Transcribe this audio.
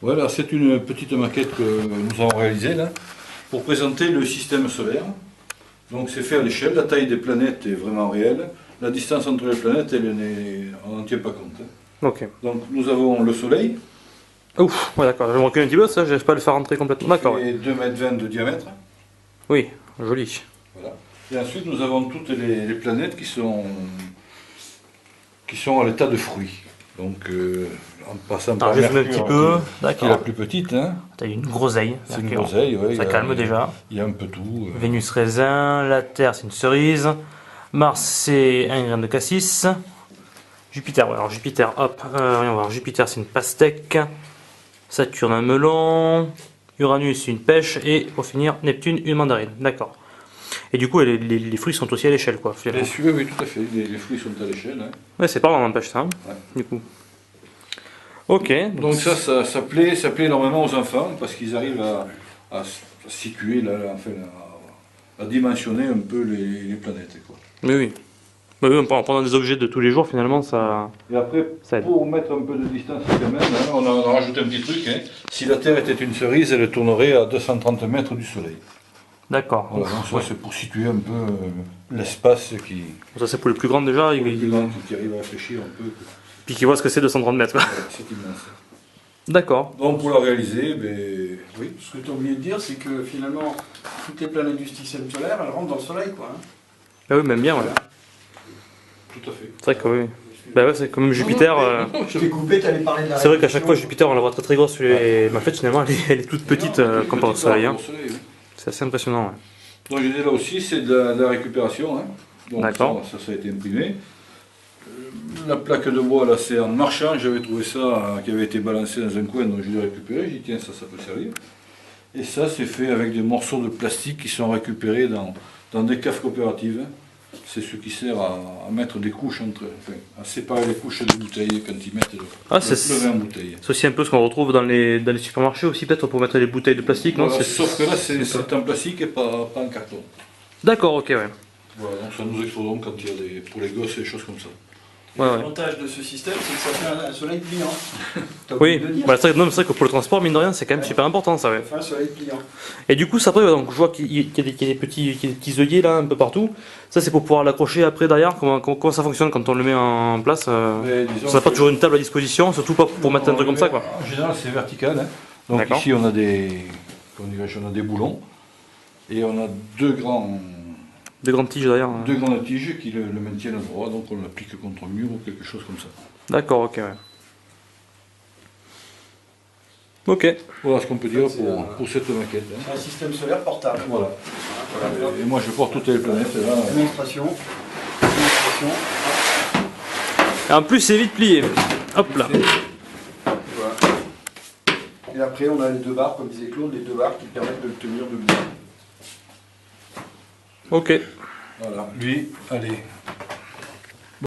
Voilà, c'est une petite maquette que nous avons réalisée là, pour présenter le système solaire. Donc c'est fait à l'échelle, la taille des planètes est vraiment réelle, la distance entre les planètes, on n'en tient pas compte. Ok. Donc nous avons le Soleil, Ouf, ouais, d'accord, je me recule un petit peu, ça, j'arrive pas à le faire rentrer complètement. D'accord, ouais. qui fait 2,20 m de diamètre. Oui, joli. Voilà. Et ensuite nous avons toutes les planètes qui sont à l'état de fruits. Donc en passant par Alors, je zoome un Mercure, petit peu, qui est la d'accord. plus petite. Hein. T'as une groseille, C'est une Mercure. groseille, ouais, Ça calme déjà. Il y a un peu tout. Vénus raisin, la Terre c'est une cerise, Mars c'est un grain de cassis, Jupiter, ouais, alors Jupiter, hop, voyons voir, Jupiter c'est une pastèque, Saturne un melon, Uranus une pêche et pour finir Neptune une mandarine, d'accord. Et du coup les fruits sont aussi à l'échelle quoi, finalement. Oui, tout à fait, les fruits sont à l'échelle. Hein. Ouais, c'est pas vraiment n'empêche ça, hein, Ouais. du coup. Ok. Donc ça plaît énormément aux enfants parce qu'ils arrivent à situer, à dimensionner un peu les planètes. Quoi. Mais oui. Bah oui, en prenant des objets de tous les jours, finalement, ça. Et après, Ça aide. pour mettre un peu de distance quand même, hein, on a rajouté un petit truc. Hein. Si la Terre était une cerise, elle tournerait à 230 mètres du Soleil. D'accord. Voilà, donc ça Ouais. c'est pour situer un peu l'espace qui Ça, c'est pour les plus grandes déjà. qui arrive à réfléchir un peu. Puis qui voient ce que c'est 230 mètres. Quoi. C'est immense. D'accord. Donc pour la réaliser, ben, oui. Ce que tu as oublié de dire, c'est que finalement, toutes les planètes du système solaire, elles rentrent dans le Soleil, quoi. Hein. Ah oui, même bien, ouais. Tout à fait. C'est vrai que oui. Bah ouais, c'est comme Jupiter. Je t'ai coupé, t'allais parler de la C'est vrai qu'à chaque fois, révolution. Jupiter, on la voit très très grosse sur les. Mais en fait, finalement, elle est toute petite comparée au Soleil. Hein. Oui. C'est assez impressionnant. Ouais. Donc je disais là aussi, c'est de la récupération. Hein. Donc D'accord. ça a été imprimé. La plaque de bois, là, c'est en marchant. J'avais trouvé ça qui avait été balancé dans un coin, donc je l'ai récupéré. J'ai dit, tiens, ça peut servir. Et ça, c'est fait avec des morceaux de plastique qui sont récupérés dans des caves coopératives. C'est ce qui sert à mettre des couches à séparer les couches de bouteilles quand ils mettent le vin en bouteille. C'est aussi un peu ce qu'on retrouve dans les supermarchés aussi, peut-être pour mettre les bouteilles de plastique, non? Voilà, sauf que là, c'est en plastique et pas en carton. D'accord, ok, ouais. Voilà, donc ça nous expose quand il y a pour les gosses et des choses comme ça. Ouais, ouais. L'avantage de ce système, c'est que ça fait un Soleil pliant. T'as Oui, oublié de le dire. bah, c'est vrai que pour le transport, mine de rien, c'est quand même super important ça, ouais. Ça fait un Soleil pliant. Et du coup, ça après, donc, je vois qu'il y a des petits œillets là, un peu partout. Ça, c'est pour pouvoir l'accrocher après derrière. Comment ça fonctionne quand on le met en place Mais disons Ça n'a pas que- toujours une table à disposition, surtout pas pour mettre un truc comme ça, quoi. En général, c'est vertical. Hein. Donc D'accord. ici, on a des boulons et on a deux Des grandes tiges derrière. grandes tiges qui le maintiennent droit. Donc on l'applique contre le mur ou quelque chose comme ça. D'accord, ok, ouais. Ok. Voilà ce qu'on peut dire C'est pour cette maquette. Hein. C'est un système solaire portable. Voilà. Voilà. Et moi, je porte toutes les planètes là. Démonstration. Démonstration. Et en plus, c'est vite plié. Hop là. Voilà. Et après, on a les deux barres, comme disait Claude, les deux barres qui permettent de le tenir debout. Ok. Voilà. Lui, allez.